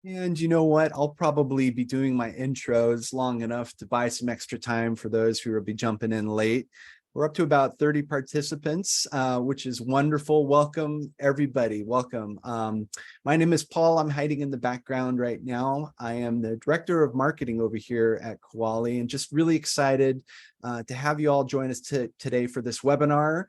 And you know what? I'll probably be doing my intros long enough to buy some extra time for those who will be jumping in late. We're up to about 30 participants, which is wonderful. Welcome, everybody. Welcome. My name is Paul. I'm hiding in the background right now. I am the Director of Marketing over here at Kuali, and just really excited to have you all join us today for this webinar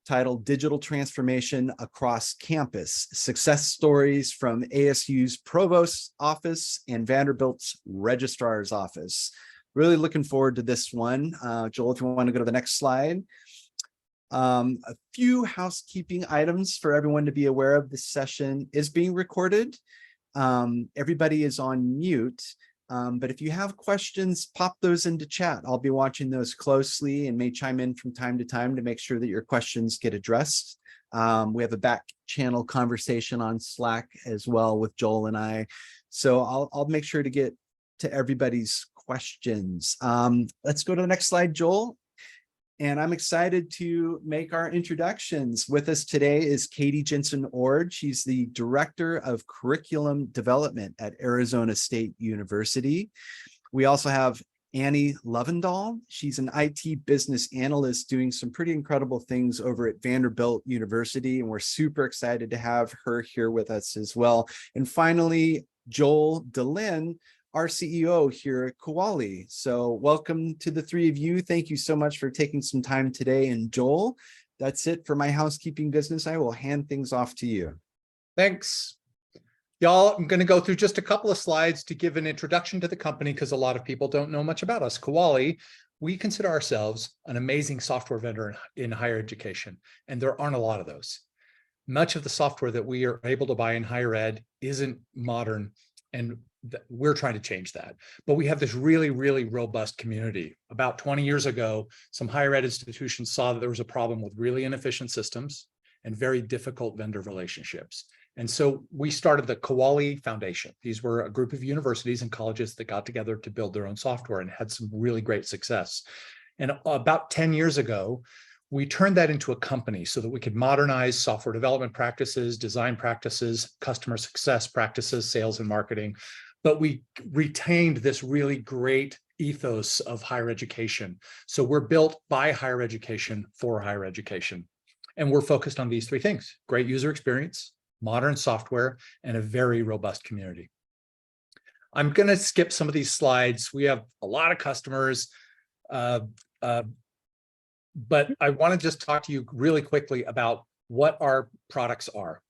titled Digital Transformation Across Campus, Success Stories from ASU's Provost Office and Vanderbilt's Registrar's Office. Really looking forward to this one. Joel, if you want to go to the next slide. A few housekeeping items for everyone to be aware of. This session is being recorded. Everybody is on mute. But if you have questions, pop those into chat. I'll be watching those closely and may chime in from time to make sure that your questions get addressed. We have a back channel conversation on Slack as well with Joel and I. So I'll make sure to get to everybody's questions. Let's go to the next slide, Joel. And I'm excited to make our introductions. With us today is Katie Jensen Ord. She's the Director of Curriculum Development at Arizona State University. We also have Annie Lovendahl. She's an IT business analyst doing some pretty incredible things over at Vanderbilt University, and we're super excited to have her here with us as well. And finally, Joel DeLynn, our CEO here at Kuali. So welcome to the three of you. Thank you so much for taking some time today. And Joel, that's it for my housekeeping business. I will hand things off to you. Thanks. Y'all, I'm going to go through just a couple of slides to give an introduction to the company because a lot of people don't know much about us. Kuali, we consider ourselves an amazing software vendor in higher education, and there aren't a lot of those. Much of the software that we are able to buy in higher ed isn't modern, and we're trying to change that. But we have this really, really robust community. About 20 years ago, some higher ed institutions saw that there was a problem with really inefficient systems and very difficult vendor relationships. And so we started the Kuali Foundation. These were a group of universities and colleges that got together to build their own software and had some really great success. And about 10 years ago, we turned that into a company so that we could modernize software development practices, design practices, customer success practices, sales and marketing. But we retained this really great ethos of higher education. So we're built by higher education for higher education. And we're focused on these three things: great user experience, modern software, and a very robust community. I'm going to skip some of these slides. We have a lot of customers, but I want to just talk to you really quickly about what our products are.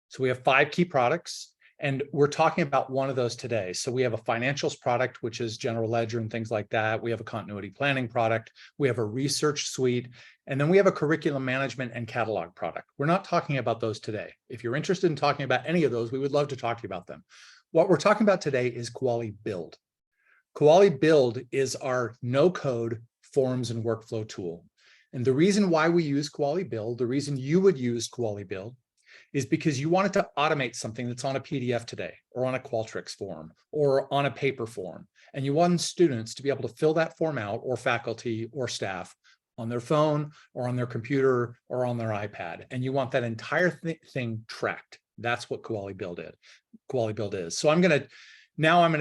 So we have 5 key products, and we're talking about one of those today. So we have a financials product, which is general ledger and things like that. We have a continuity planning product. We have a research suite. And then we have a curriculum management and catalog product. We're not talking about those today. If you're interested in talking about any of those, we would love to talk to you about them. What we're talking about today is Kuali Build. Kuali Build is our no-code forms and workflow tool. And the reason why we use Kuali Build, the reason you would use Kuali Build, is because you wanted to automate something that's on a PDF today, or on a Qualtrics form, or on a paper form. And you want students to be able to fill that form out, or faculty or staff, on their phone, or on their computer, or on their iPad. And you want that entire thing tracked. That's what Kuali Build is. So I'm going to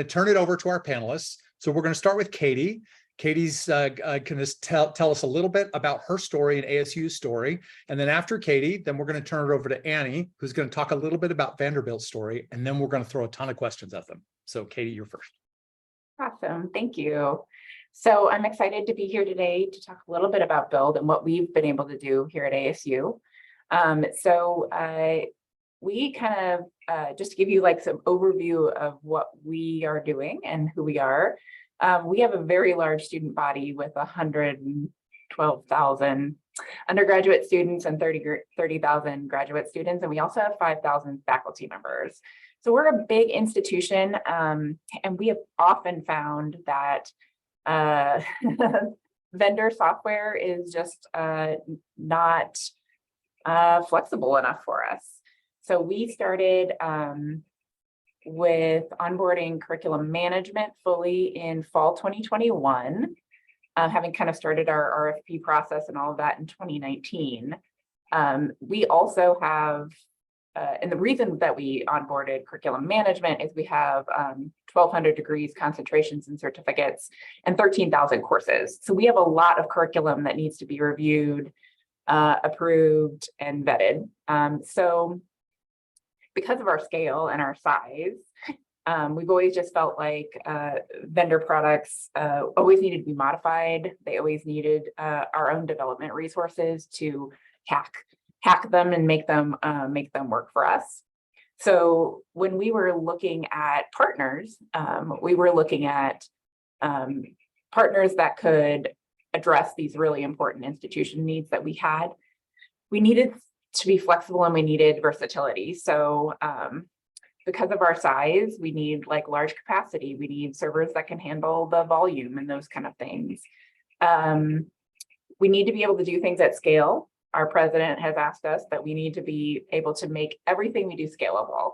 turn it over to our panelists. So we're going to start with Katie. Katie's going to tell us a little bit about her story and ASU's story. And then after Katie, then we're going to turn it over to Annie, who's going to talk a little bit about Vanderbilt's story. And then we're going to throw a ton of questions at them. So Katie, you're first. Awesome. Thank you. So I'm excited to be here today to talk a little bit about Build and what we've been able to do here at ASU. We kind of, just to give you like some overview of what we are doing and who we are. We have a very large student body with 112,000 undergraduate students and 30,000 graduate students. And we also have 5,000 faculty members. So we're a big institution, and we have often found that vendor software is just not flexible enough for us. So we started with onboarding curriculum management fully in fall 2021, having kind of started our RFP process and all of that in 2019. We also have and the reason that we onboarded curriculum management is we have 1,200 degrees, concentrations, and certificates, and 13,000 courses. So we have a lot of curriculum that needs to be reviewed, approved, and vetted. So because of our scale and our size, we've always just felt like vendor products always needed to be modified. They always needed our own development resources to hack them and make them work for us. So when we were looking at partners, we were looking at partners that could address these really important institution needs that we had. We needed to be flexible and we needed versatility. So because of our size, we need like large capacity. We need servers that can handle the volume and those kind of things. We need to be able to do things at scale. Our president has asked us that we need to be able to make everything we do scalable.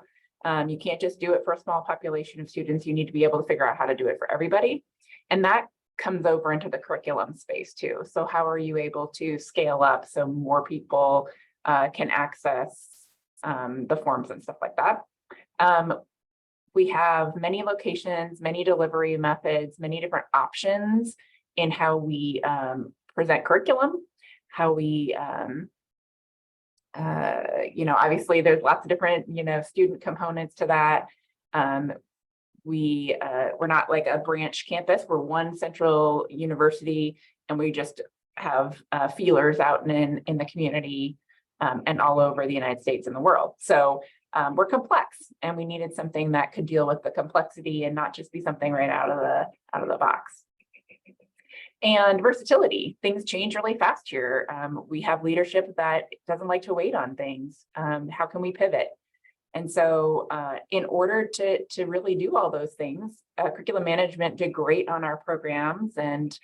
You can't just do it for a small population of students. You need to be able to figure out how to do it for everybody. And that comes over into the curriculum space too. So how are you able to scale up so more people can access the forms and stuff like that? We have many locations, many delivery methods, many different options in how we present curriculum, how we, obviously there's lots of different, student components to that. We're not like a branch campus. We're one central university, and we just have feelers out in the community and all over the United States and the world. So we're complex, and we needed something that could deal with the complexity and not just be something right out of the box. And versatility, things change really fast here. We have leadership that doesn't like to wait on things. How can we pivot? And so in order to really do all those things, curriculum management did great on our programs and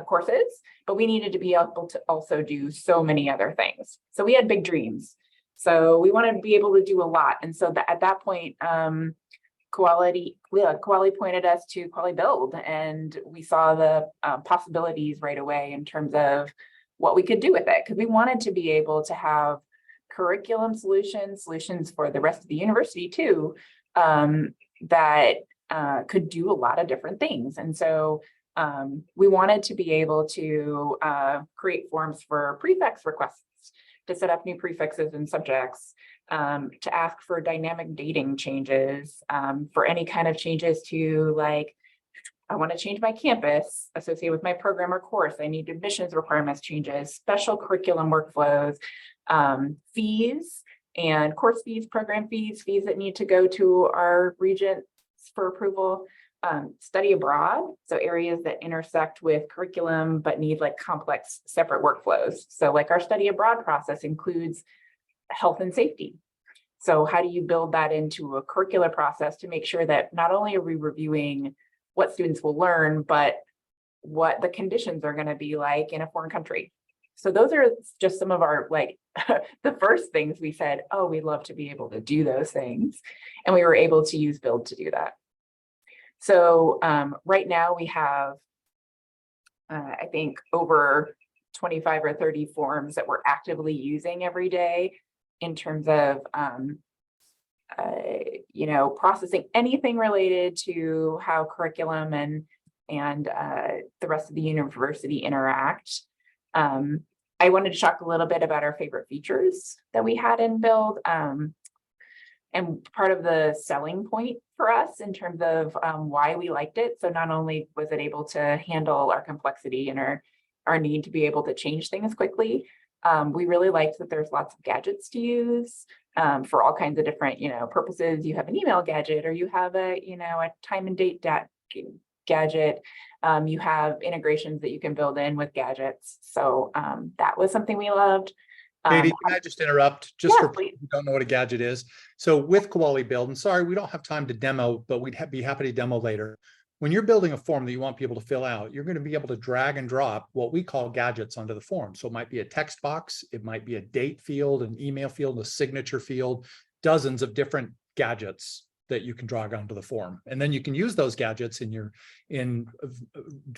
courses, but we needed to be able to also do so many other things. So we had big dreams. So we wanted to be able to do a lot. And so at that point, Kuali pointed us to Kuali Build, and we saw the possibilities right away in terms of what we could do with it, because we wanted to be able to have curriculum solutions for the rest of the university too, that could do a lot of different things. And so we wanted to be able to create forms for prefix requests, to set up new prefixes and subjects, to ask for dynamic dating changes, for any kind of changes to, like, I want to change my campus associated with my program or course. I need admissions requirements changes, special curriculum workflows, fees and course fees, program fees that need to go to our regents for approval, study abroad. So areas that intersect with curriculum, but need like complex separate workflows. So like our study abroad process includes health and safety. So how do you build that into a curricular process to make sure that not only are we reviewing what students will learn, but what the conditions are going to be like in a foreign country? So those are just some of our, like, the first things we said, oh, we'd love to be able to do those things. And we were able to use Build to do that. So right now we have, I think, over 25 or 30 forms that we're actively using every day in terms of, processing anything related to how curriculum and the rest of the university interact. I wanted to talk a little bit about our favorite features that we had in Build. And part of the selling point for us in terms of why we liked it. So not only was it able to handle our complexity and our need to be able to change things quickly, we really liked that there's lots of gadgets to use for all kinds of different, purposes. You have an email gadget, or you have a time and date gadget. You have integrations that you can build in with gadgets. So that was something we loved. Katie, can I just interrupt just for please. people who don't know what a gadget is? So with Kuali Build, and sorry, we don't have time to demo, but we'd be happy to demo later. When you're building a form that you want people to fill out, you're going to be able to drag and drop what we call gadgets onto the form. So it might be a text box, it might be a date field, an email field, a signature field, dozens of different gadgets that you can drag onto the form. And then you can use those gadgets in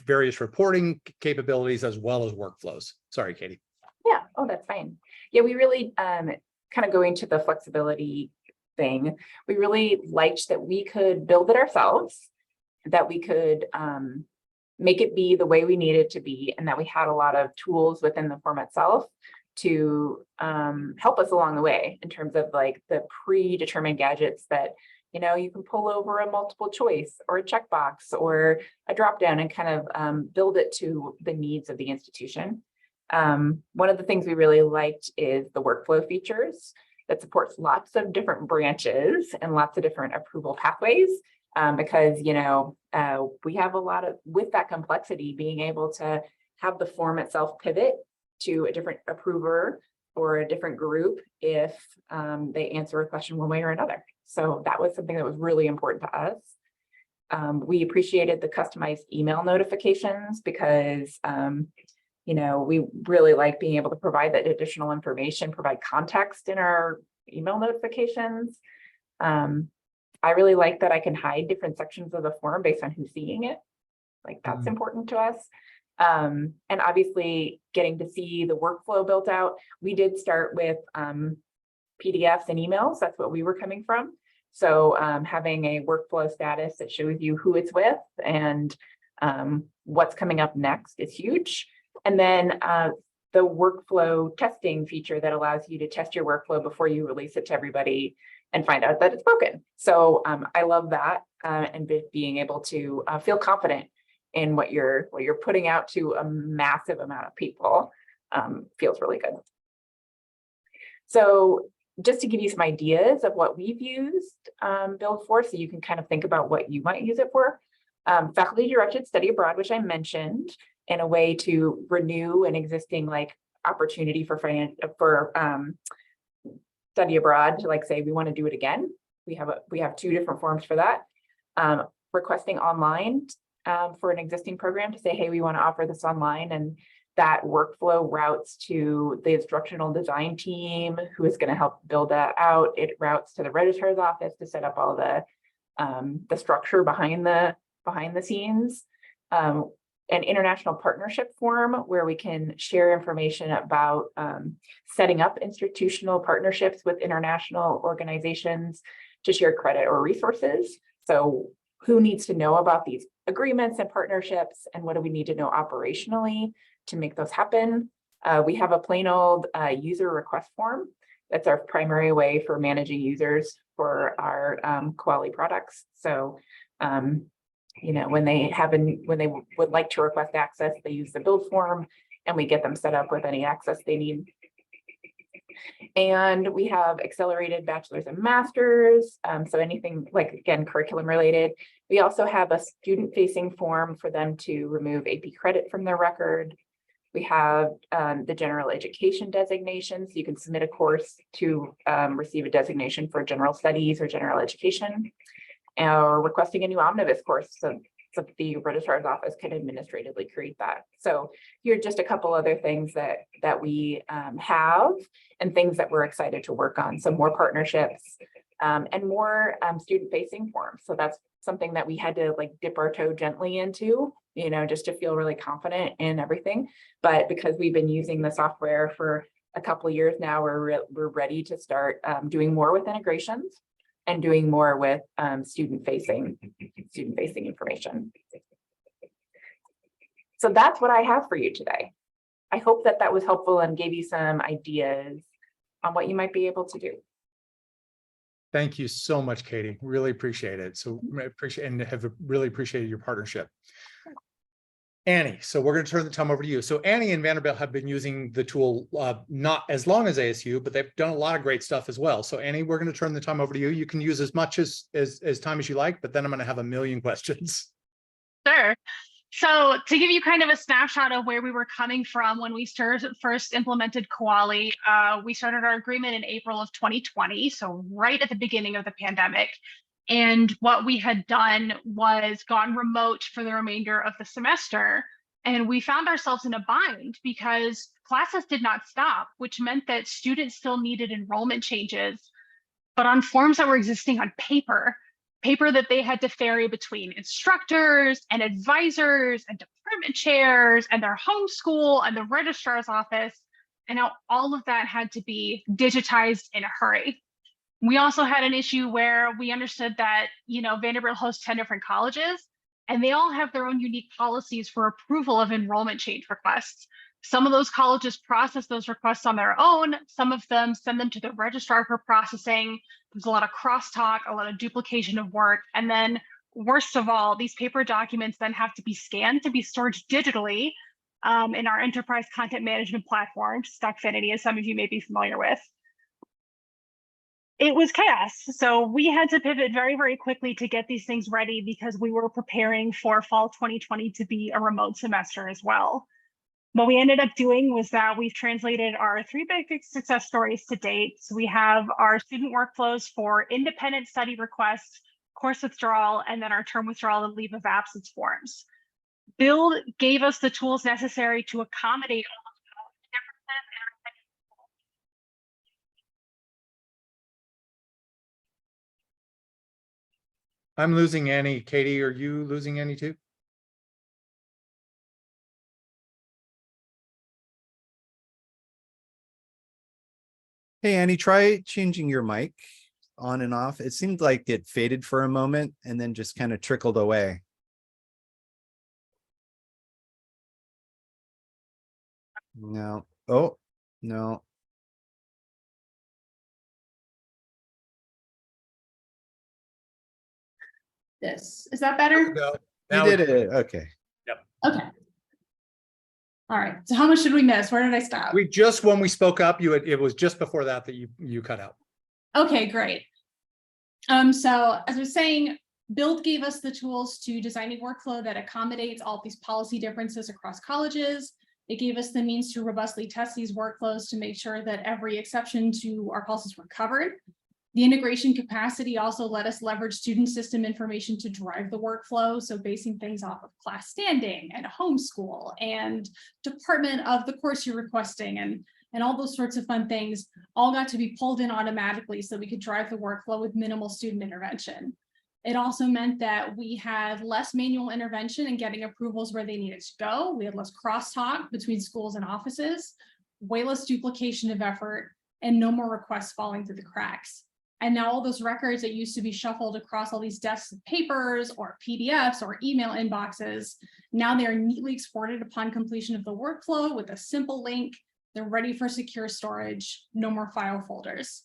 various reporting capabilities as well as workflows. Sorry, Katie. Yeah, oh, that's fine. Yeah, we really kind of going to the flexibility thing, we really liked that we could build it ourselves, that we could make it be the way we need it to be, and that we had a lot of tools within the form itself to help us along the way in terms of like the predetermined gadgets that, you know, you can pull over a multiple choice or a checkbox or a drop down and kind of build it to the needs of the institution. One of the things we really liked is the workflow features that supports lots of different branches and lots of different approval pathways. Because, you know, we have a lot of, with that complexity, being able to have the form itself pivot to a different approver or a different group if they answer a question one way or another. So that was something that was really important to us. We appreciated the customized email notifications because, you know, we really like being able to provide that additional information, provide context in our email notifications. I really like that I can hide different sections of the form based on who's seeing it. Like that's important to us. And obviously getting to see the workflow built out. We did start with PDFs and emails. That's what we were coming from. So having a workflow status that shows you who it's with and what's coming up next is huge. And then the workflow testing feature that allows you to test your workflow before you release it to everybody and find out that it's broken. So I love that and being able to feel confident in what you're putting out to a massive amount of people feels really good. So just to give you some ideas of what we've used Build for, so you can kind of think about what you might use it for. Faculty directed study abroad, which I mentioned, in a way to renew an existing like opportunity for study abroad, to like say we want to do it again. We have two different forms for that. Requesting online for an existing program to say, hey, we want to offer this online, and that workflow routes to the instructional design team who is going to help build that out. It routes to the registrar's office to set up all the structure behind the scenes. An international partnership form where we can share information about setting up institutional partnerships with international organizations to share credit or resources. So who needs to know about these agreements and partnerships, and what do we need to know operationally to make those happen? We have a plain old user request form. That's our primary way for managing users for our Kuali products. So you know, when they would like to request access, they use the build form and we get them set up with any access they need. And we have accelerated bachelor's and master's. So anything like, again, curriculum related. We also have a student facing form for them to remove AP credit from their record. We have the general education designation. So you can submit a course to receive a designation for general studies or general education. Or requesting a new omnibus course, so the registrar's office can administratively create that. So here are just a couple other things that we have and things that we're excited to work on. So more partnerships and more student-facing forms. So that's something that we had to like dip our toe gently into, you know, just to feel really confident in everything. But because we've been using the software for a couple of years now, we're ready to start doing more with integrations and doing more with student-facing information. So that's what I have for you today. I hope that was helpful and gave you some ideas on what you might be able to do. Thank you so much, Katie. Really appreciate it. So I appreciate and have really appreciated your partnership. Annie, so we're going to turn the time over to you. So Annie and Vanderbilt have been using the tool not as long as ASU, but they've done a lot of great stuff as well. So Annie, we're going to turn the time over to you. You can use as much as time as you like, but then I'm going to have a million questions. Sure. So to give you kind of a snapshot of where we were coming from when we first implemented Kuali, we started our agreement in April of 2020, so right at the beginning of the pandemic. And what we had done was gone remote for the remainder of the semester. And we found ourselves in a bind because classes did not stop, which meant that students still needed enrollment changes, but on forms that were existing on paper that they had to ferry between instructors and advisors and department chairs and their home school and the registrar's office. And now all of that had to be digitized in a hurry. We also had an issue where we understood that, Vanderbilt hosts 10 different colleges, and they all have their own unique policies for approval of enrollment change requests. Some of those colleges process those requests on their own. Some of them send them to the registrar for processing. There's a lot of crosstalk, a lot of duplication of work. And then worst of all, these paper documents then have to be scanned to be stored digitally in our enterprise content management platform, Stockfinity, as some of you may be familiar with. It was chaos. So we had to pivot very, very quickly to get these things ready because we were preparing for fall 2020 to be a remote semester as well. What we ended up doing was that we've translated our 3 big success stories to date. So we have our student workflows for independent study requests, course withdrawal, and then our term withdrawal and leave of absence forms. Build gave us the tools necessary to accommodate all of the differences in our I'm losing Annie. Katie, are you losing Annie too? Hey, Annie, try changing your mic on and off. It seemed like it faded for a moment and then just kind of trickled away. No. Oh, no. This. Is that better? You did it. Okay. Okay. All right. So how much did we miss? Where did I stop? When we spoke up, it was just before that you cut out. Okay, great. So as I was saying, Build gave us the tools to design a workflow that accommodates all these policy differences across colleges. It gave us the means to robustly test these workflows to make sure that every exception to our policies were covered. The integration capacity also let us leverage student system information to drive the workflow. So basing things off of class standing and homeschool and department of the course you're requesting and all those sorts of fun things all got to be pulled in automatically so we could drive the workflow with minimal student intervention. It also meant that we had less manual intervention in getting approvals where they needed to go. We had less crosstalk between schools and offices, way less duplication of effort, and no more requests falling through the cracks. And now all those records that used to be shuffled across all these desks of papers or PDFs or email inboxes, now they are neatly exported upon completion of the workflow with a simple link. They're ready for secure storage, no more file folders.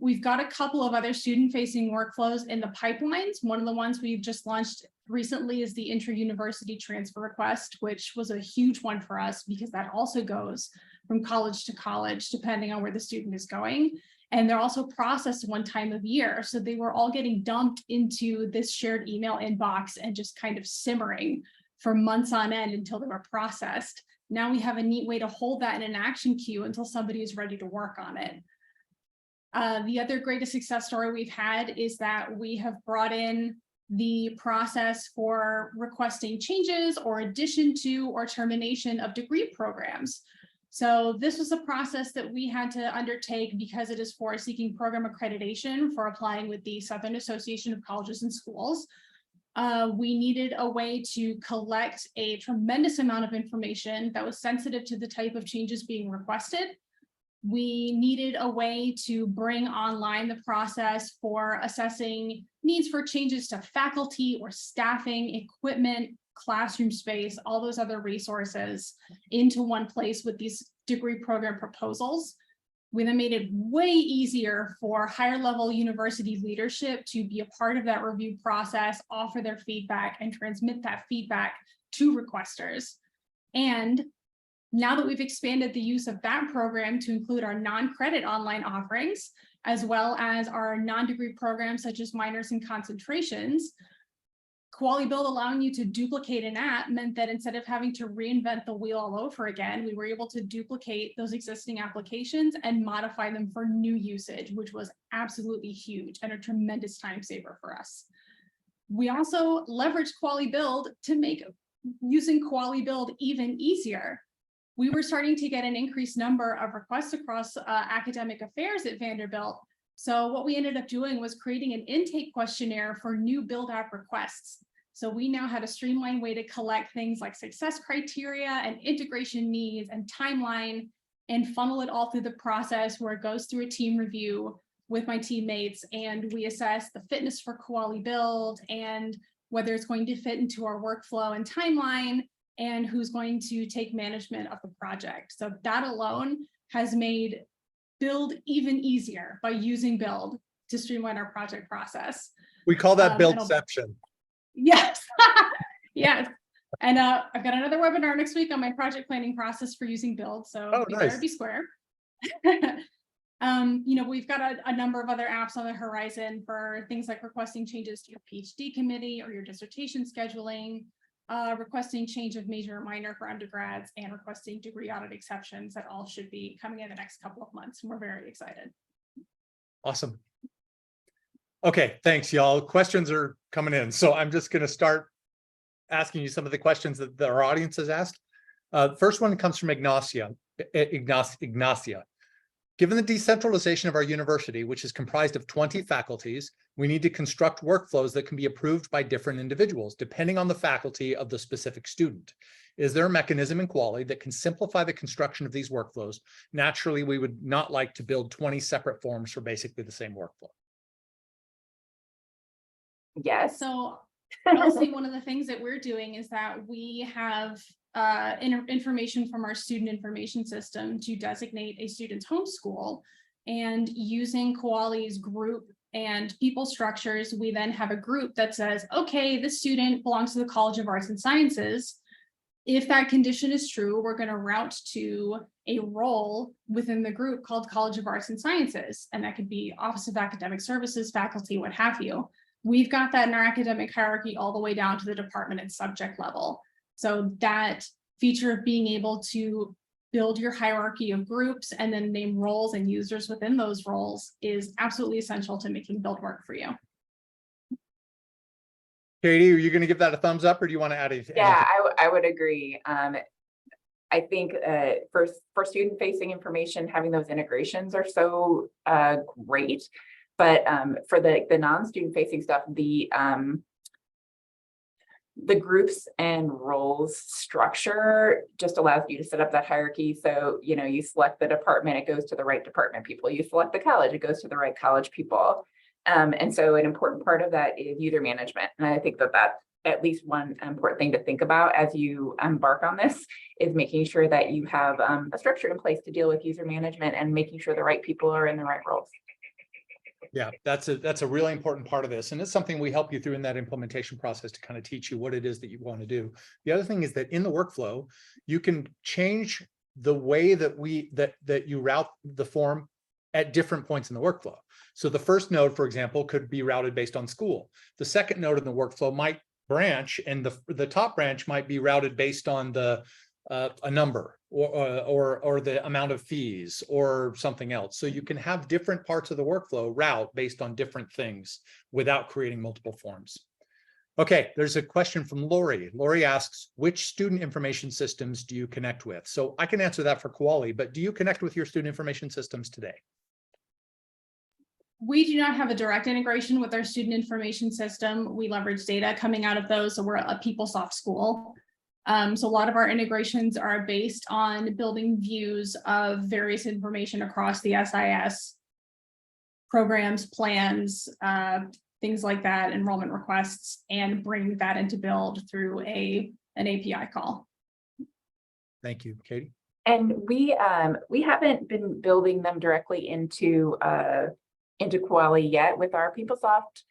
We've got a couple of other student-facing workflows in the pipelines. One of the ones we've just launched recently is the intra-university transfer request, which was a huge one for us because that also goes from college to college, depending on where the student is going. And they're also processed one time of year. So they were all getting dumped into this shared email inbox and just kind of simmering for months on end until they were processed. Now we have a neat way to hold that in an action queue until somebody is ready to work on it. The other greatest success story we've had is that we have brought in the process for requesting changes or addition to or termination of degree programs. So this was a process that we had to undertake because it is for seeking program accreditation for applying with the Southern Association of Colleges and Schools. We needed a way to collect a tremendous amount of information that was sensitive to the type of changes being requested. We needed a way to bring online the process for assessing needs for changes to faculty or staffing, equipment, classroom space, all those other resources into one place with these degree program proposals. We then made it way easier for higher level university leadership to be a part of that review process, offer their feedback, and transmit that feedback to requesters. And now that we've expanded the use of that program to include our non-credit online offerings, as well as our non-degree programs such as minors and concentrations, Kuali Build allowing you to duplicate an app meant that instead of having to reinvent the wheel all over again, we were able to duplicate those existing applications and modify them for new usage, which was absolutely huge and a tremendous time saver for us. We also leveraged Kuali Build to make using Kuali Build even easier. We were starting to get an increased number of requests across academic affairs at Vanderbilt. So what we ended up doing was creating an intake questionnaire for new Build app requests. So we now had a streamlined way to collect things like success criteria and integration needs and timeline and funnel it all through the process where it goes through a team review with my teammates, and we assess the fitness for Kuali Build and whether it's going to fit into our workflow and timeline, and who's going to take management of the project. So that alone has made Build even easier by using Build to streamline our project process. We call that Buildception. Yes, yes. And I've got another webinar next week on my project planning process for using Build. So be there, be square. You know, we've got a number of other apps on the horizon for things like requesting changes to your PhD committee or your dissertation scheduling, requesting change of major or minor for undergrads, and requesting degree audit exceptions that all should be coming in the next couple of months. And we're very excited. Awesome. Okay, thanks, y'all. Questions are coming in. So I'm just going to start asking you some of the questions that our audience has asked. First one comes from Ignacia. Given the decentralization of our university, which is comprised of 20 faculties, we need to construct workflows that can be approved by different individuals, depending on the faculty of the specific student. Is there a mechanism in Kuali that can simplify the construction of these workflows? Naturally, we would not like to build 20 separate forms for basically the same workflow. Yes. So I'll say one of the things that we're doing is that we have information from our student information system to designate a student's home school, and using Kuali's group and people structures, we then have a group that says, okay, this student belongs to the College of Arts and Sciences. If that condition is true, we're going to route to a role within the group called College of Arts and Sciences, and that could be Office of Academic Services, faculty, what have you. We've got that in our academic hierarchy all the way down to the department and subject level. So that feature of being able to build your hierarchy of groups and then name roles and users within those roles is absolutely essential to making Build work for you. Katie, are you going to give that a thumbs up, or do you want to add anything? Yeah, I would agree. I think for student-facing information, having those integrations are so great. But for the non-student facing stuff, the groups and roles structure just allows you to set up that hierarchy. So, you know, you select the department, it goes to the right department people. You select the college, it goes to the right college people. And so an important part of that is user management. And I think that that's at least one important thing to think about as you embark on this, is making sure that you have a structure in place to deal with user management and making sure the right people are in the right roles. Yeah, that's a really important part of this. And it's something we help you through in that implementation process to kind of teach you what it is that you want to do. The other thing is that in the workflow, you can change the way that that you route the form at different points in the workflow. So the first node, for example, could be routed based on school. The second node in the workflow might branch, and the top branch might be routed based on the a number or the amount of fees or something else. So you can have different parts of the workflow route based on different things without creating multiple forms. Okay, there's a question from Lori. Lori asks, which student information systems do you connect with? So I can answer that for Kuali, but do you connect with your student information systems today? We do not have a direct integration with our student information system. We leverage data coming out of those. So we're a PeopleSoft school. So a lot of our integrations are based on building views of various information across the SIS programs, plans, things like that, enrollment requests, and bring that into Build through an API call. Thank you, Katie. And we haven't been building them directly into Kuali yet with our PeopleSoft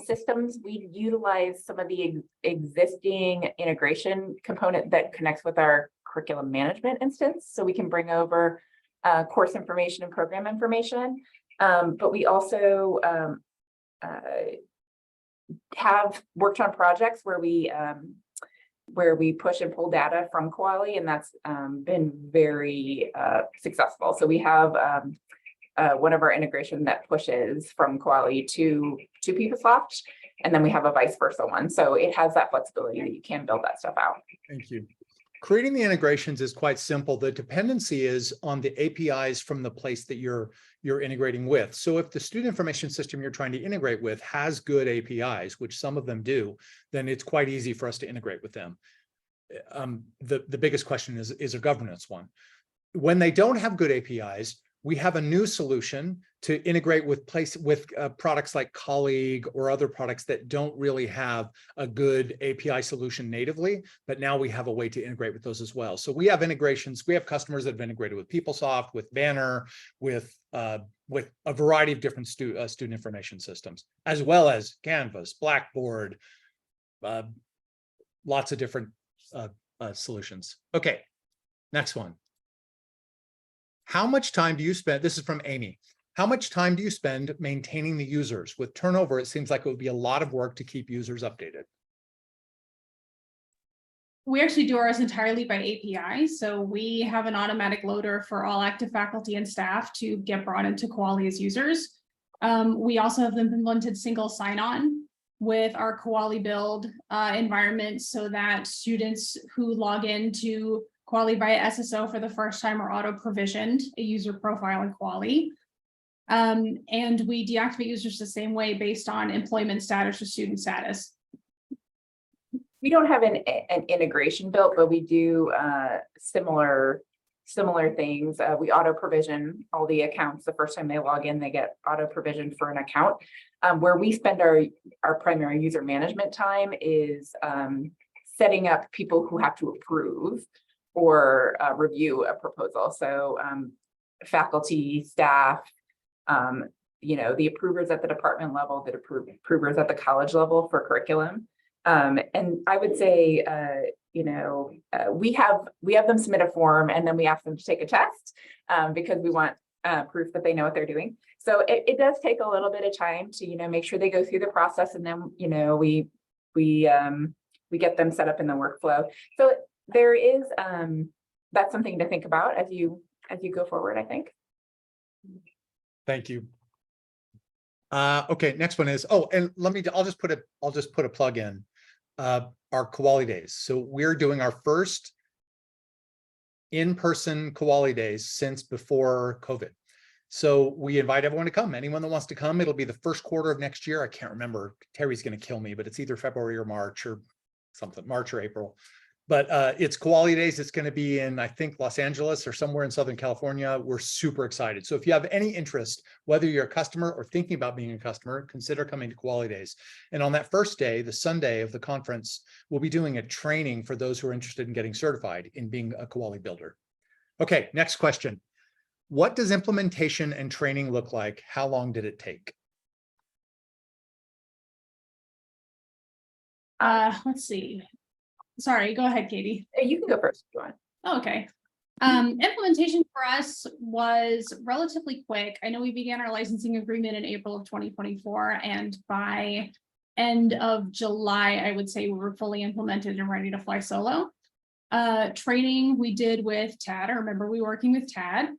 systems. We utilize some of the existing integration component that connects with our curriculum management instance, so we can bring over course information and program information. But we also have worked on projects where we push and pull data from Kuali, and that's been very successful. So we have one of our integration that pushes from Kuali to PeopleSoft, and then we have a vice versa one. So it has that flexibility that you can build that stuff out. Thank you. Creating the integrations is quite simple. The dependency is on the APIs from the place that you're integrating with. So if the student information system you're trying to integrate with has good APIs, which some of them do, then it's quite easy for us to integrate with them. The biggest question is a governance one. when they don't have good APIs, we have a new solution to integrate with products like Colleague or other products that don't really have a good API solution natively, but now we have a way to integrate with those as well. So we have integrations. We have customers that have integrated with PeopleSoft, with Banner, with a variety of different student information systems, as well as Canvas, Blackboard, lots of different solutions. Okay, next one. How much time do you spend? This is from Amy. How much time do you spend maintaining the users? With turnover, it seems like it would be a lot of work to keep users updated. We actually do ours entirely by API. So we have an automatic loader for all active faculty and staff to get brought into Kuali as users. We also have implemented single sign-on with our Kuali Build environment so that students who log into Kuali via SSO for the first time are auto-provisioned a user profile in Kuali. And we deactivate users the same way based on employment status or student status. We don't have an integration built, but we do similar things. We auto-provision all the accounts. The first time they log in, they get auto-provisioned for an account. Where we spend our primary user management time is setting up people who have to approve or review a proposal. So faculty, staff, the approvers at the department level, the approvers at the college level for curriculum. And I would say, we have them submit a form and then we ask them to take a test because we want proof that they know what they're doing. So it does take a little bit of time to, make sure they go through the process, and then, we get them set up in the workflow. So there is, that's something to think about as you go forward, I think. Thank you. Okay, next one is, and I'll just put a plug in, our Kuali Days. So we're doing our first in-person Kuali Days since before COVID. So we invite everyone to come. Anyone that wants to come, it'll be the first quarter of next year. I can't remember. Terry's going to kill me, but it's either February or March or something, March or April. But it's Kuali Days. It's going to be in, I think, Los Angeles or somewhere in Southern California. We're super excited. So if you have any interest, whether you're a customer or thinking about being a customer, consider coming to Kuali Days. And on that first day, the Sunday of the conference, we'll be doing a training for those who are interested in getting certified in being a Kuali builder. Okay, next question. What does implementation and training look like? How long did it take? Let's see. Sorry, go ahead, Katie. You can go first if you want. Oh, okay. Implementation for us was relatively quick. I know we began our licensing agreement in April of 2024, and by end of July, I would say we were fully implemented and ready to fly solo. Training we did with TAD. I remember we were working with TAD.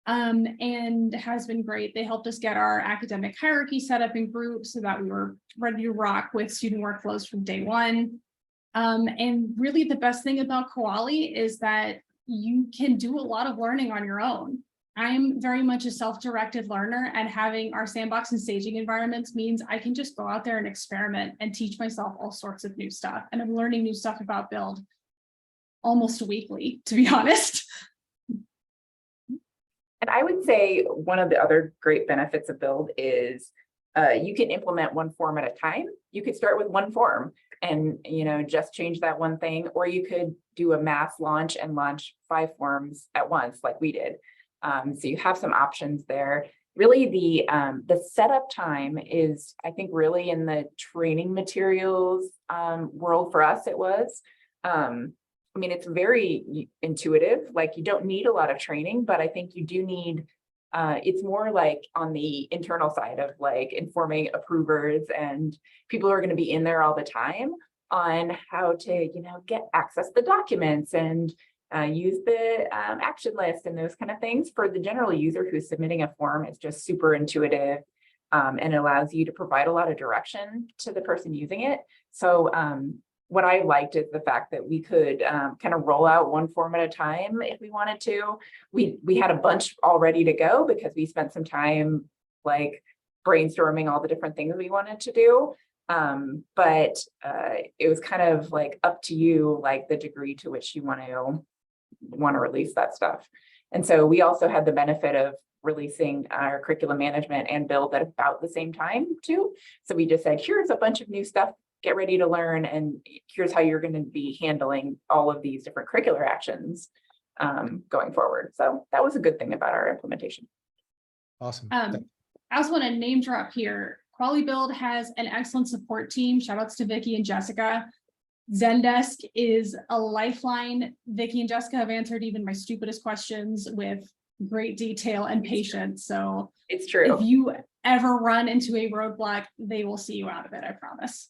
And has been great. They helped us get our academic hierarchy set up in groups so that we were ready to rock with student workflows from day one. And really the best thing about Kuali is that you can do a lot of learning on your own. I'm very much a self-directed learner, and having our sandbox and staging environments means I can just go out there and experiment and teach myself all sorts of new stuff. And I'm learning new stuff about Build almost weekly, to be honest. And I would say one of the other great benefits of Build is you can implement one form at a time. You could start with one form and just change that one thing, or you could do a mass launch and launch 5 forms at once, like we did. So you have some options there. Really, the setup time is, I think, really in the training materials world for us. It was. It's very intuitive, like you don't need a lot of training, but I think you do need, it's more like on the internal side of like informing approvers and people who are going to be in there all the time on how to, get access to the documents and use the action list and those kind of things. For the general user who's submitting a form, it's just super intuitive and allows you to provide a lot of direction to the person using it. So, what I liked is the fact that we could kind of roll out one form at a time if we wanted to. We had a bunch all ready to go because we spent some time like brainstorming all the different things we wanted to do. But it was kind of like up to you, like the degree to which you want to release that stuff. And so we also had the benefit of releasing our curriculum management and build at about the same time too. So we just said, here's a bunch of new stuff, get ready to learn, and here's how you're going to be handling all of these different curricular actions going forward. So that was a good thing about our implementation. Awesome. I also want to name drop here. Kuali Build has an excellent support team. Shout outs to Vicky and Jessica. Zendesk is a lifeline. Vicky and Jessica have answered even my stupidest questions with great detail and patience. So It's true. if you ever run into a roadblock, they will see you out of it, I promise.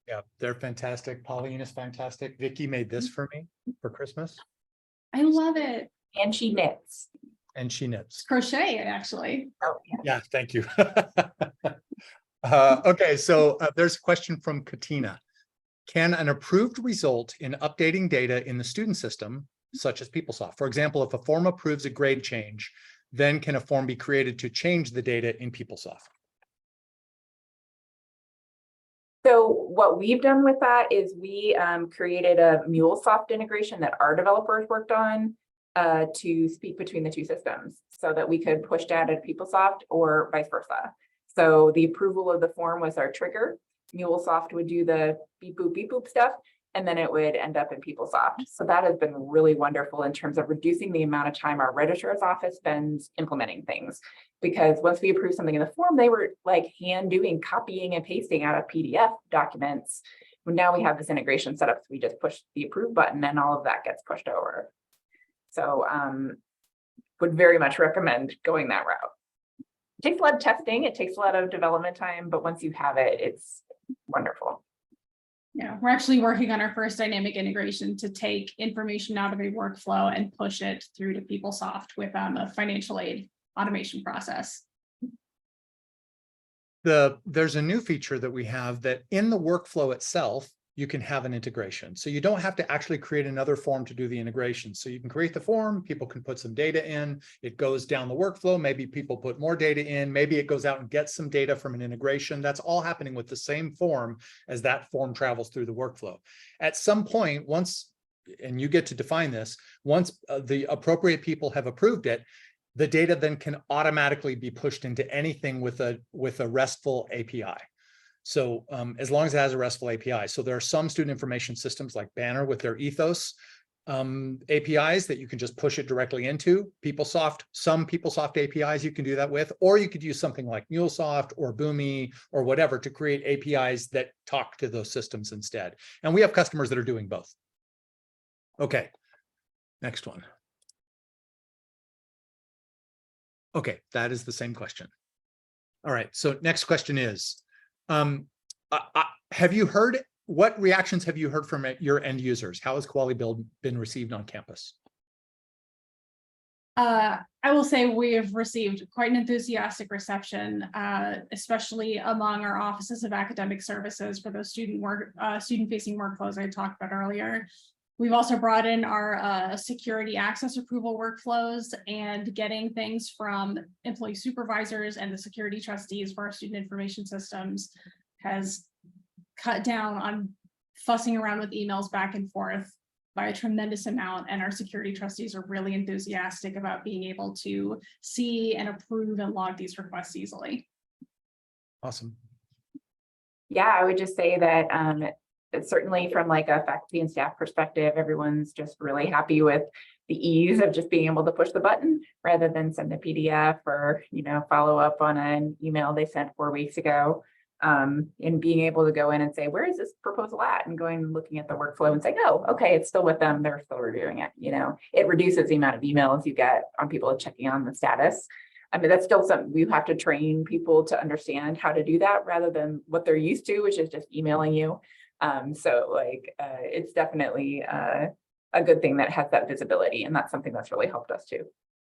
Yeah, they're fantastic. Pauline is fantastic. Vicky made this for me for Christmas. I love it. And she knits. And she knits. Crochet, actually. Oh, yeah. Yeah, thank you. Okay, so there's a question from Katina. Can an approved result in updating data in the student system, such as PeopleSoft, for example, if a form approves a grade change, then can a form be created to change the data in PeopleSoft? So what we've done with that is we created a MuleSoft integration that our developers worked on to speak between the two systems so that we could push data to PeopleSoft or vice versa. So the approval of the form was our trigger. MuleSoft would do the beep boop stuff, and then it would end up in PeopleSoft. So that has been really wonderful in terms of reducing the amount of time our registrar's office spends implementing things. Because once we approve something in the form, they were like hand doing copying and pasting out of PDF documents. Well, now we have this integration set up, so we just push the approve button and all of that gets pushed over. So would very much recommend going that route. It takes a lot of testing, it takes a lot of development time, but once you have it, it's wonderful. Yeah, we're actually working on our first dynamic integration to take information out of a workflow and push it through to PeopleSoft with a financial aid automation process. There's a new feature that we have that in the workflow itself, you can have an integration. So you don't have to actually create another form to do the integration. So you can create the form, people can put some data in, it goes down the workflow, maybe people put more data in, maybe it goes out and gets some data from an integration. That's all happening with the same form as that form travels through the workflow. At some point, once, and you get to define this, once the appropriate people have approved it, the data then can automatically be pushed into anything with a RESTful API. So as long as it has a RESTful API. So there are some student information systems like Banner with their Ethos APIs that you can just push it directly into. PeopleSoft, some PeopleSoft APIs you can do that with, or you could use something like MuleSoft or Boomi or whatever to create APIs that talk to those systems instead. And we have customers that are doing both. Okay, next one. Okay, that is the same question. All right, so next question is, have you heard, what reactions have you heard from your end users? How has Kuali Build been received on campus? I will say we have received quite an enthusiastic reception, especially among our offices of academic services for those student-facing workflows I talked about earlier. We've also brought in our security access approval workflows, and getting things from employee supervisors and the security trustees for our student information systems has cut down on fussing around with emails back and forth by a tremendous amount. And our security trustees are really enthusiastic about being able to see and approve and log these requests easily. Awesome. Yeah, I would just say that certainly from like a faculty and staff perspective, everyone's just really happy with the ease of just being able to push the button rather than send a PDF or, you know, follow up on an email they sent 4 weeks ago. And being able to go in and say, where is this proposal at? And going and looking at the workflow and saying, oh, okay, it's still with them. They're still reviewing it. You know, it reduces the amount of emails you get on people checking on the status. I mean, that's still something we have to train people to understand how to do that rather than what they're used to, which is just emailing you. So like, it's definitely a good thing that has that visibility, and that's something that's really helped us too.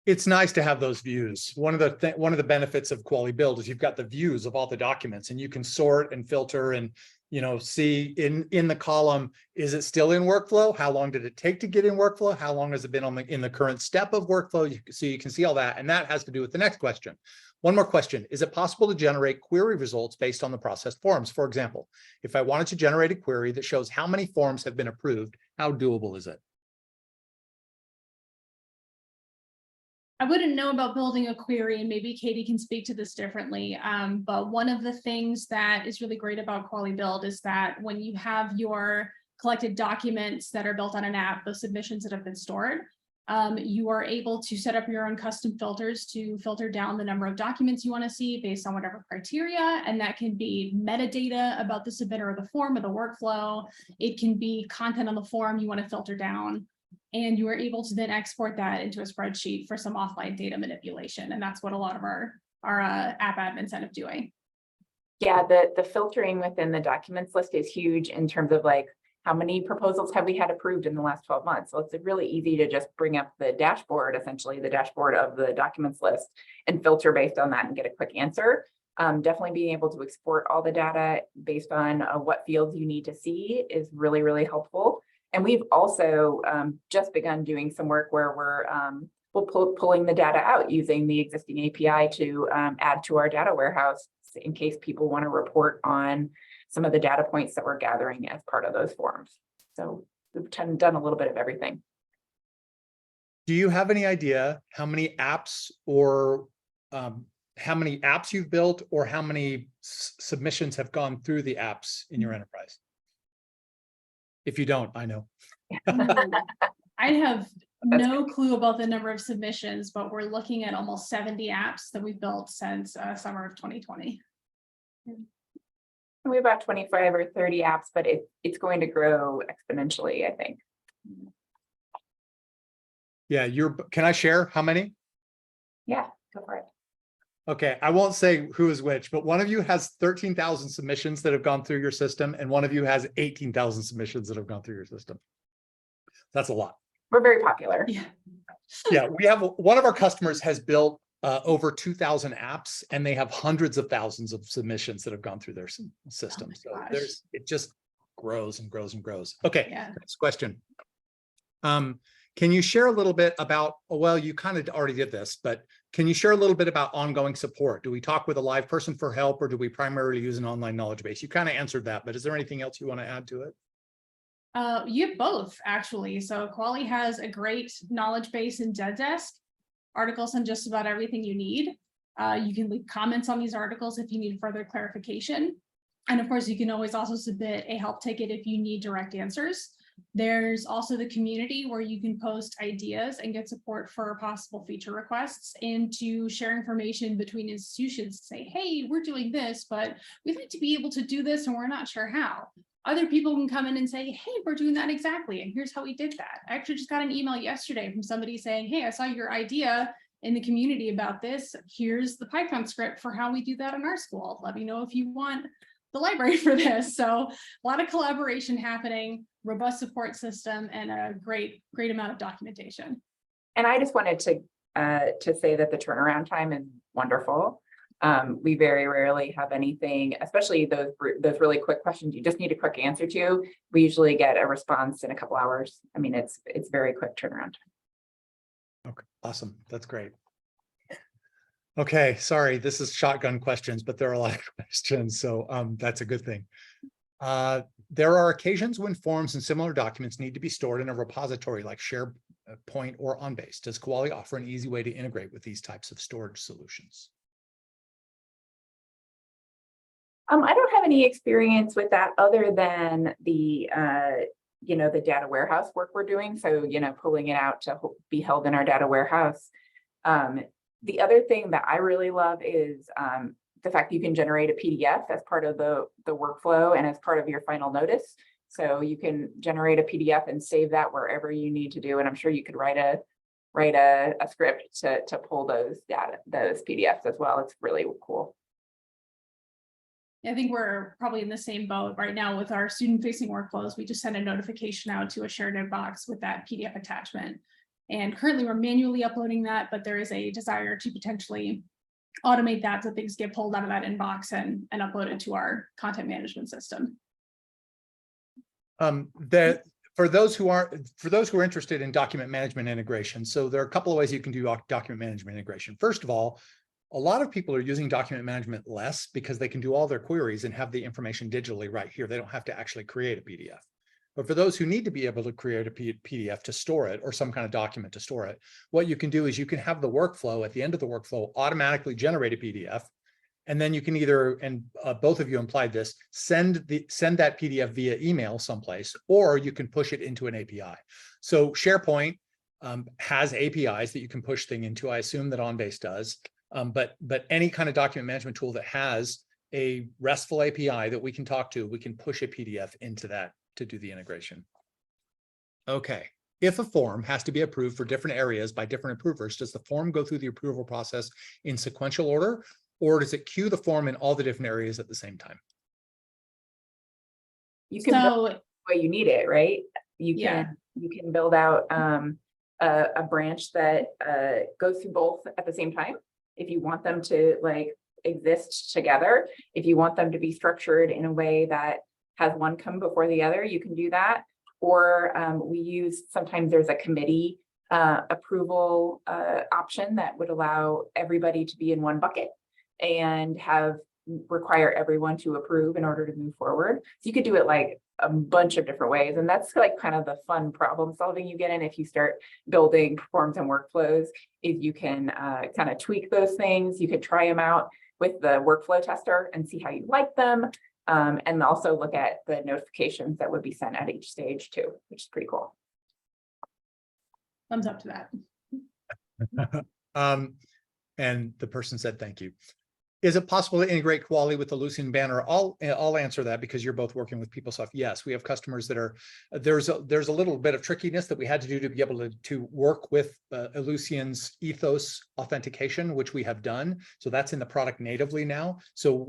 It's nice to have those views. One of the benefits of Kuali Build is you've got the views of all the documents, and you can sort and filter and, you know, see in the column, is it still in workflow? How long did it take to get in workflow? How long has it been in the current step of workflow? So you can see all that, and that has to do with the next question. One more question. Is it possible to generate query results based on the processed forms? For example, if I wanted to generate a query that shows how many forms have been approved, how doable is it? I wouldn't know about building a query, and maybe Katie can speak to this differently. But one of the things that is really great about Kuali Build is that when you have your collected documents that are built on an app, those submissions that have been stored, you are able to set up your own custom filters to filter down the number of documents you want to see based on whatever criteria. And that can be metadata about the submitter of the form or the workflow. It can be content on the form you want to filter down. And you are able to then export that into a spreadsheet for some offline data manipulation. And that's what a lot of our app admins end up doing. Yeah, the filtering within the documents list is huge in terms of like, how many proposals have we had approved in the last 12 months? So it's really easy to just bring up the dashboard, essentially the dashboard of the documents list, and filter based on that and get a quick answer. Definitely being able to export all the data based on what fields you need to see is really, really helpful. And we've also just begun doing some work where we're pulling the data out using the existing API to add to our data warehouse in case people want to report on some of the data points that we're gathering as part of those forms. So we've done a little bit of everything. Do you have any idea how many apps or how many apps you've built, or how many submissions have gone through the apps in your enterprise? If you don't, I know. I have no clue about the number of submissions, but we're looking at almost 70 apps that we've built since summer of 2020. We have about 25 or 30 apps, but it's going to grow exponentially, I think. Yeah, can I share how many? Yeah, go for it. Okay, I won't say who is which, but one of you has 13,000 submissions that have gone through your system, and one of you has 18,000 submissions that have gone through your system. That's a lot. We're very popular. Yeah. Yeah, we have one of our customers has built over 2,000 apps, and they have hundreds of thousands of submissions that have gone through their system. Oh so gosh. it just grows and grows and grows. Okay, Yeah. next question. Can you share a little bit about, well, you kind of already did this, but can you share a little bit about ongoing support? Do we talk with a live person for help, or do we primarily use an online knowledge base? You kind of answered that, but is there anything else you want to add to it? You have both, actually. So Kuali has a great knowledge base in Dead Desk, articles on just about everything you need. You can leave comments on these articles if you need further clarification. And of course, you can always also submit a help ticket if you need direct answers. There's also the community where you can post ideas and get support for possible feature requests, and to share information between institutions to say, hey, we're doing this, but we'd like to be able to do this and we're not sure how. Other people can come in and say, hey, we're doing that exactly, and here's how we did that. I actually just got an email yesterday from somebody saying, hey, I saw your idea in the community about this. Here's the Python script for how we do that in our school. Let me know if you want the library for this. So a lot of collaboration happening, robust support system, and a great amount of documentation. And I just wanted to say that the turnaround time is wonderful. We very rarely have anything, especially those really quick questions you just need a quick answer to. We usually get a response in a couple hours. I mean, it's very quick turnaround time. Okay, awesome. That's great. Okay, sorry, this is shotgun questions, but there are a lot of questions, so that's a good thing. There are occasions when forms and similar documents need to be stored in a repository like SharePoint or OnBase. Does Kuali offer an easy way to integrate with these types of storage solutions? I don't have any experience with that other than the the data warehouse work we're doing. So, pulling it out to be held in our data warehouse. The other thing that I really love is the fact that you can generate a PDF as part of the workflow and as part of your final notice. So you can generate a PDF and save that wherever you need to do. And I'm sure you could write a script to pull those PDFs as well. It's really cool. I think we're probably in the same boat right now with our student-facing workflows. We just send a notification out to a shared inbox with that PDF attachment. And currently we're manually uploading that, but there is a desire to potentially automate that so things get pulled out of that inbox and uploaded to our content management system. For those who are interested in document management integration, so there are a couple of ways you can do document management integration. First of all, a lot of people are using document management less because they can do all their queries and have the information digitally right here. They don't have to actually create a PDF. But for those who need to be able to create a PDF to store it or some kind of document to store it, what you can do is you can have the workflow at the end of the workflow automatically generate a PDF. And then you can either, and both of you implied this, send that PDF via email someplace, or you can push it into an API. So SharePoint has APIs that you can push things into. I assume that OnBase does, but any kind of document management tool that has a RESTful API that we can talk to, we can push a PDF into that to do the integration. Okay. If a form has to be approved for different areas by different approvers, does the form go through the approval process in sequential order, or does it queue the form in all the different areas at the same time? You can build it the way you need it, right? You can build out a branch that goes through both at the same time. If you want them to like exist together, if you want them to be structured in a way that has one come before the other, you can do that. Or we use, sometimes there's a committee approval option that would allow everybody to be in one bucket and require everyone to approve in order to move forward. So you could do it like a bunch of different ways. And that's like kind of the fun problem solving you get in if you start building forms and workflows, is you can kind of tweak those things. You could try them out with the workflow tester and see how you like them. And also look at the notifications that would be sent at each stage too, which is pretty cool. Thumbs up to that. And the person said, thank you. Is it possible to integrate Kuali with the Ellucian banner? I'll answer that because you're both working with PeopleSoft. Yes, we have customers that are, there's a little bit of trickiness that we had to do to be able to work with Ellucian's ethos authentication, which we have done. So that's in the product natively now. So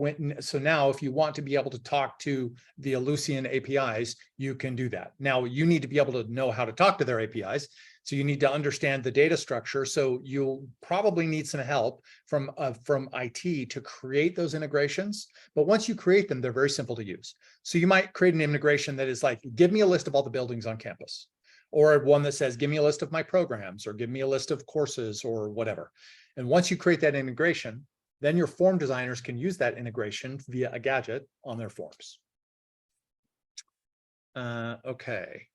now if you want to be able to talk to the Ellucian APIs, you can do that. Now you need to be able to know how to talk to their APIs. So you need to understand the data structure. So you'll probably need some help from IT to create those integrations. But once you create them, they're very simple to use. So you might create an integration that is like, give me a list of all the buildings on campus, or one that says, give me a list of my programs, or give me a list of courses or whatever. And once you create that integration, then your form designers can use that integration via a gadget on their forms. Okay.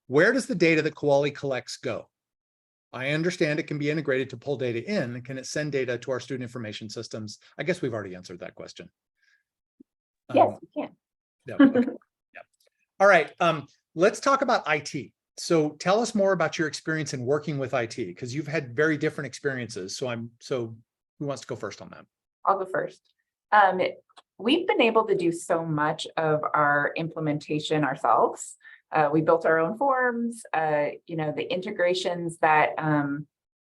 Where does the data that Kuali collects go? I understand it can be integrated to pull data in. Can it send data to our student information systems? I guess we've already answered that question. Yes, you can. Yeah, okay. Yeah. All right. Let's talk about IT. So tell us more about your experience in working with IT, because you've had very different experiences. So who wants to go first on that? I'll go first. We've been able to do so much of our implementation ourselves. We built our own forms, the integrations that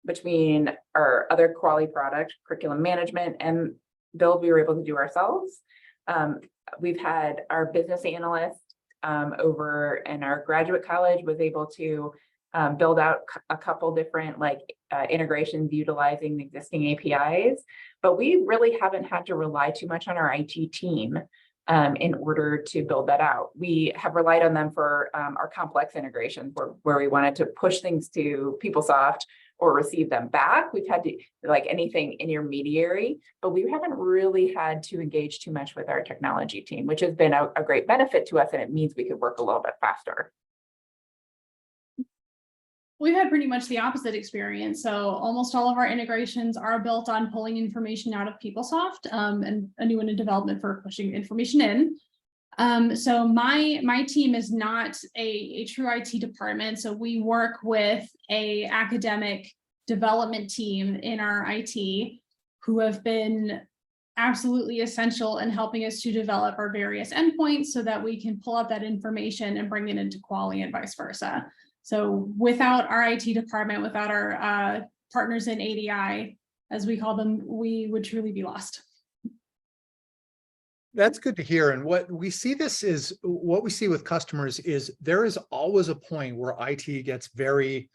between our other Kuali product, curriculum management and Build, we were able to do ourselves. We've had our business analyst over in our graduate college was able to build out a couple different integrations utilizing the existing APIs, but we really haven't had to rely too much on our IT team in order to build that out. We have relied on them for our complex integrations where we wanted to push things to PeopleSoft or receive them back. We've had to anything intermediary, but we haven't really had to engage too much with our technology team, which has been a great benefit to us, and it means we could work a little bit faster. We've had pretty much the opposite experience. So almost all of our integrations are built on pulling information out of PeopleSoft and a new one in development for pushing information in. So my team is not a true IT department. So we work with a academic development team in our IT who have been absolutely essential in helping us to develop our various endpoints so that we can pull out that information and bring it into Kuali and vice versa. So without our IT department, without our partners in ADI, as we call them, we would truly be lost. That's good to hear. And what we see with customers is there is always a point where IT gets very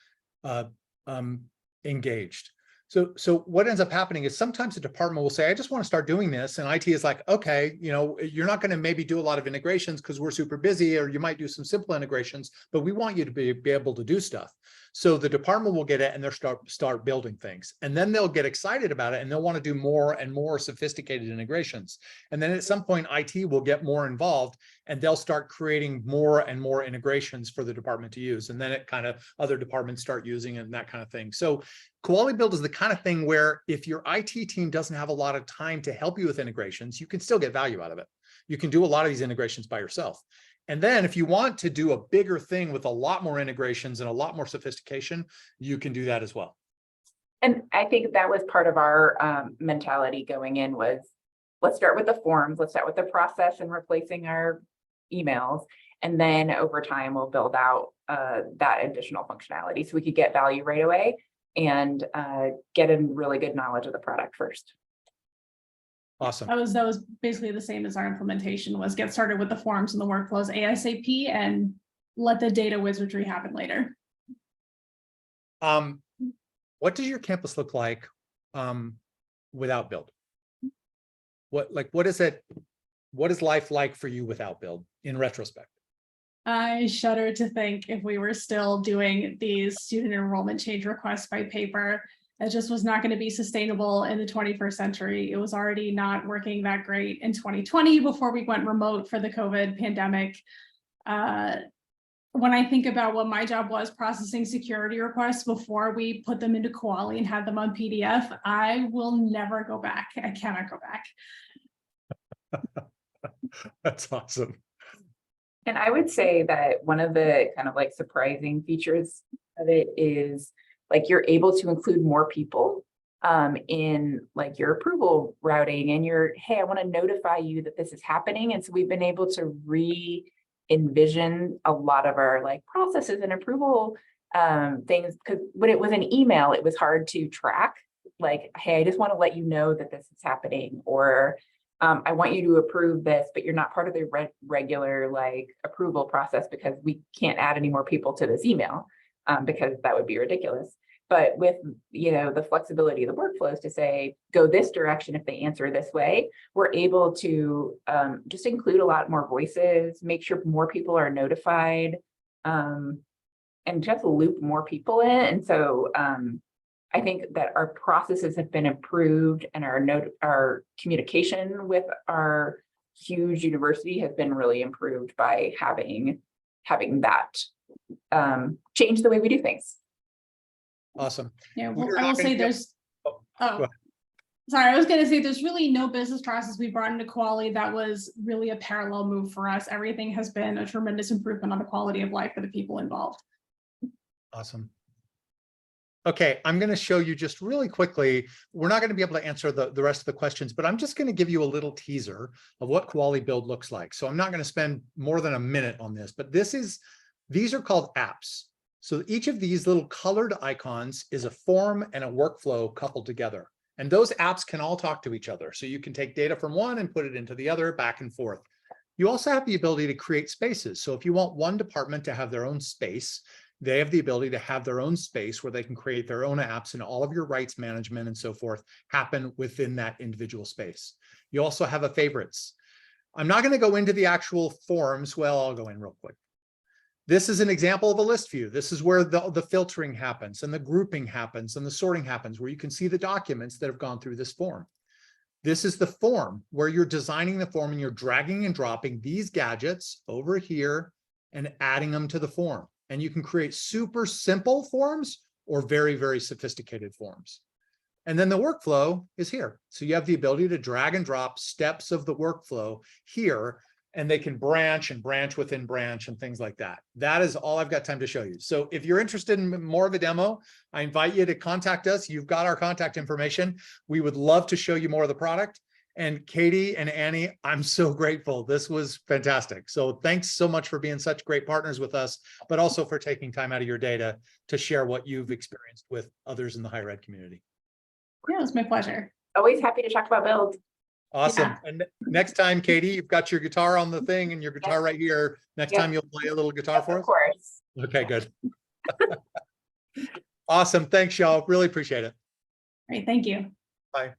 engaged. So what ends up happening is sometimes the department will say, I just want to start doing this. And IT is like, okay, you're not going to maybe do a lot of integrations because we're super busy, or you might do some simple integrations, but we want you to be able to do stuff. So the department will get it and they'll start building things. And then they'll get excited about it and they'll want to do more and more sophisticated integrations. And then at some point, IT will get more involved and they'll start creating more and more integrations for the department to use. And then it kind of other departments start using it and that kind of thing. So Kuali Build is the kind of thing where if your IT team doesn't have a lot of time to help you with integrations, you can still get value out of it. You can do a lot of these integrations by yourself. And then if you want to do a bigger thing with a lot more integrations and a lot more sophistication, you can do that as well. And I think that was part of our mentality going in was, let's start with the forms, let's start with the process and replacing our emails. And then over time, we'll build out that additional functionality so we could get value right away and get a really good knowledge of the product first. Awesome. That was basically the same as our implementation was get started with the forms and the workflows ASAP and let the data wizardry happen later. What does your campus look like without Build? What is life like for you without Build in retrospect? I shudder to think if we were still doing these student enrollment change requests by paper, it just was not going to be sustainable in the 21st century. It was already not working that great in 2020 before we went remote for the COVID pandemic. When I think about what my job was processing security requests before we put them into Kuali and had them on PDF, I will never go back. I cannot go back. That's awesome. And I would say that one of the kind of like surprising features of it is like you're able to include more people in like your approval routing and your, hey, I want to notify you that this is happening. And so we've been able to re-envision a lot of our like processes and approval things, because when it was an email, it was hard to track. Like, hey, I just want to let you know that this is happening, or I want you to approve this, but you're not part of the regular like approval process because we can't add any more people to this email. Because that would be ridiculous. But with, you know, the flexibility of the workflows to say, go this direction if they answer this way, we're able to just include a lot more voices, make sure more people are notified, and just loop more people in. And so I think that our processes have been improved and our communication with our huge university has been really improved by having that change the way we do things. Awesome. Yeah, well, I will say there's, sorry, I was going to say there's really no business process we brought into Kuali that was really a parallel move for us. Everything has been a tremendous improvement on the quality of life for the people involved. Awesome. Okay, I'm going to show you just really quickly. Are not going to be able to answer the rest of the questions, but I'm just going to give you a little teaser of what Kuali Build looks like. So I'm not going to spend more than a minute on this, but these are called apps. So each of these little colored icons is a form and a workflow coupled together. And those apps can all talk to each other. So you can take data from one and put it into the other, back and forth. You also have the ability to create spaces. So if you want one department to have their own space, they have the ability to have their own space where they can create their own apps, and all of your rights management and so forth happen within that individual space. You also have a favorites. I'm not going to go into the actual forms. Well, I'll go in real quick. This is an example of a list view. This is where the filtering happens and the grouping happens and the sorting happens, where you can see the documents that have gone through this form. This is the form where you're designing the form and you're dragging and dropping these gadgets over here and adding them to the form. And you can create super simple forms or very, very sophisticated forms. And then the workflow is here. So you have the ability to drag and drop steps of the workflow here, and they can branch and branch within branch and things like that. That is all I've got time to show you. So if you're interested in more of a demo, I invite you to contact us. You've got our contact information. We would love to show you more of the product. And Katie and Annie, I'm so grateful. This was fantastic. So thanks so much for being such great partners with us, but also for taking time out of your day to share what you've experienced with others in the higher ed community. Yeah, it was my pleasure. Always happy to talk about Build. Awesome. Yeah. And next time, Katie, you've got your guitar on the thing and your guitar right here. Next time you'll play a little guitar for us? Of course. Okay, good. Awesome. Thanks, y'all. Really appreciate it. Great, thank you. Bye.